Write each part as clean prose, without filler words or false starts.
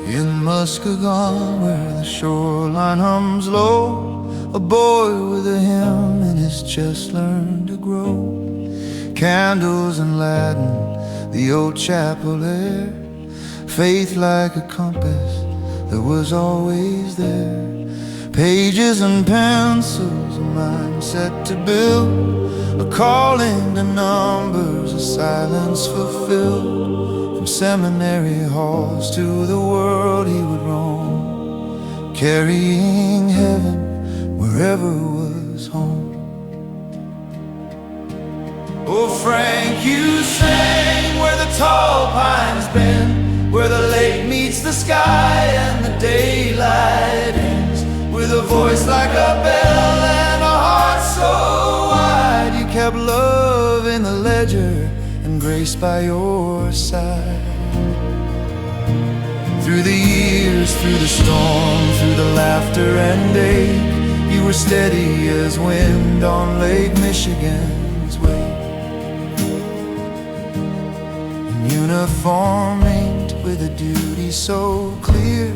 In Muskegon, where the shoreline hums low, a boy with a hymn in his chest learned to grow. Candles in Latin, the old chapel air, faith like a compass that was always there. Pages and pencils, a mind set to build, a calling to numbers, a silence fulfilled. From seminary halls to the world he would roam, carrying heaven wherever was home. Oh Frank, you sang where the tall pines bend, where the lake meets the sky and the daylight ends, with a voice like a bell and a heart so wide. You kept love in the ledger and grace by your side. Through the years, through the storm, through the laughter and ache, you were steady as wind on Lake Michigan's wake. In uniform inked with a duty so clear,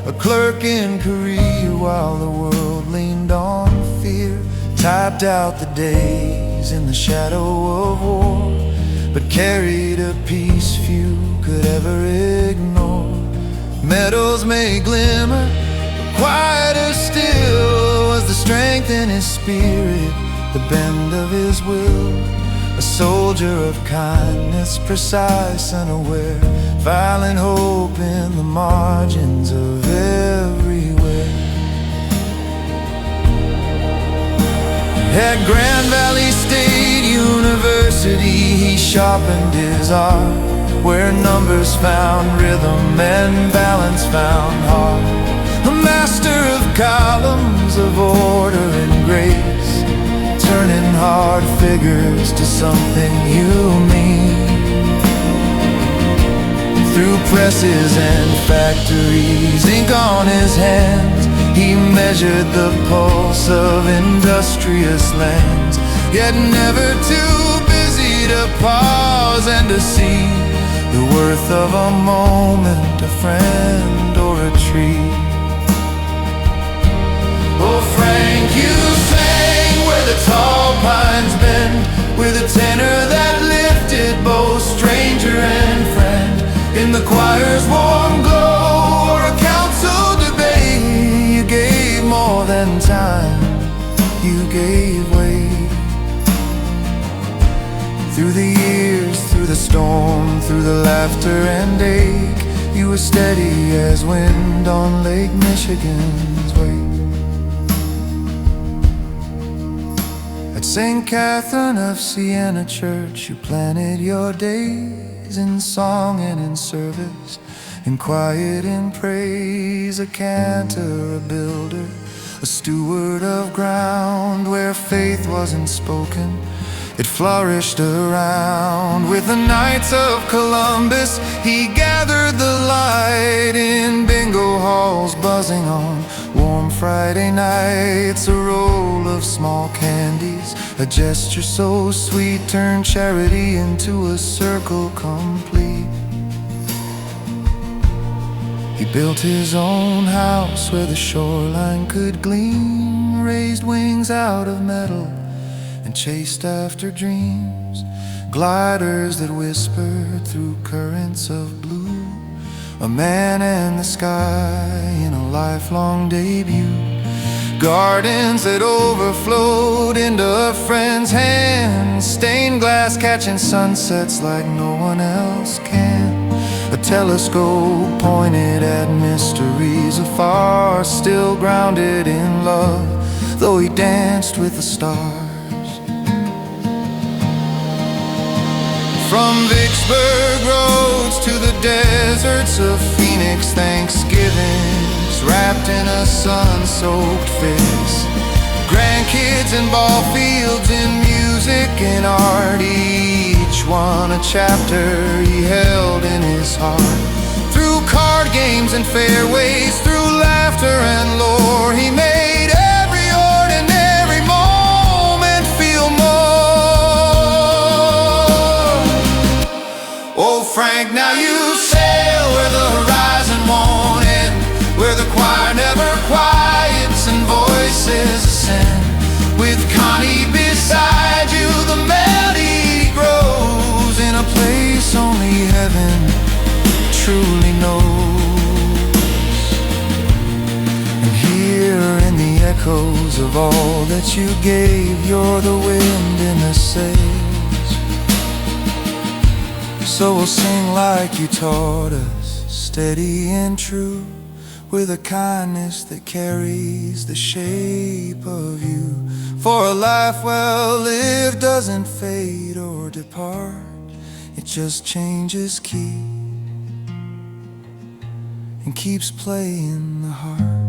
a clerk in Korea while the world leaned on fear, typed out the days in the shadow of war, but carried a peace few could ever ignore. Medals may glimmer, but quieter still was the strength in his spirit, the bend of his will. A soldier of kindness, precise and aware, violent hope in the margins of everywhere. At Grand Valley State University he sharpened his art, where numbers found rhythm and balance found heart. A master of columns, of order and grace, turning hard figures to something you mean. Through presses and factories, ink on his hands, he measured the pulse of industrious lands, yet never too busy to pause and to see the worth of a moment, a friend or a tree. Oh Frank, you sang where the tall pines bend, with a tenor that lifted both stranger and friend. In the choir's warm glow or a council debate, you gave more than time, you gave way. Through the years, through the storm, through the laughter and ache, you were steady as wind on Lake Michigan's wake. At St. Catherine of Siena Church, you planted your days in song and in service, in quiet, in praise. A cantor, a builder, a steward of ground, where faith wasn't spoken, it flourished around. With the Knights of Columbus he gathered the light, in bingo halls buzzing on warm Friday nights. A roll of small candies, a gesture so sweet, turned charity into a circle complete. He built his own house where the shoreline could gleam, raised wings out of metal and chased after dreams, gliders that whispered through currents of blue. A man and the sky in a lifelong debut, gardens that overflowed into a friend's hands, stained glass catching sunsets like no one else can. A telescope pointed at mysteries afar, still grounded in love, though he danced with the stars. From Vicksburg roads to the deserts of Phoenix, Thanksgivings wrapped in a sun-soaked fix. Grandkids in ball fields, in music and art, each one a chapter he held in his heart. Through card games and fairways, through laughter and lore, he made every ordinary moment feel more. Oh Frank, now you sail where the horizon won't fire never quiets and voices ascend. With Connie beside you, the melody grows in a place only heaven truly knows. And here in the echoes of all that you gave, you're the wind in the sails. So we'll sing like you taught us, steady and true, with a kindness that carries the shape of you. For a life well lived doesn't fade or depart, it just changes key and keeps playing the heart.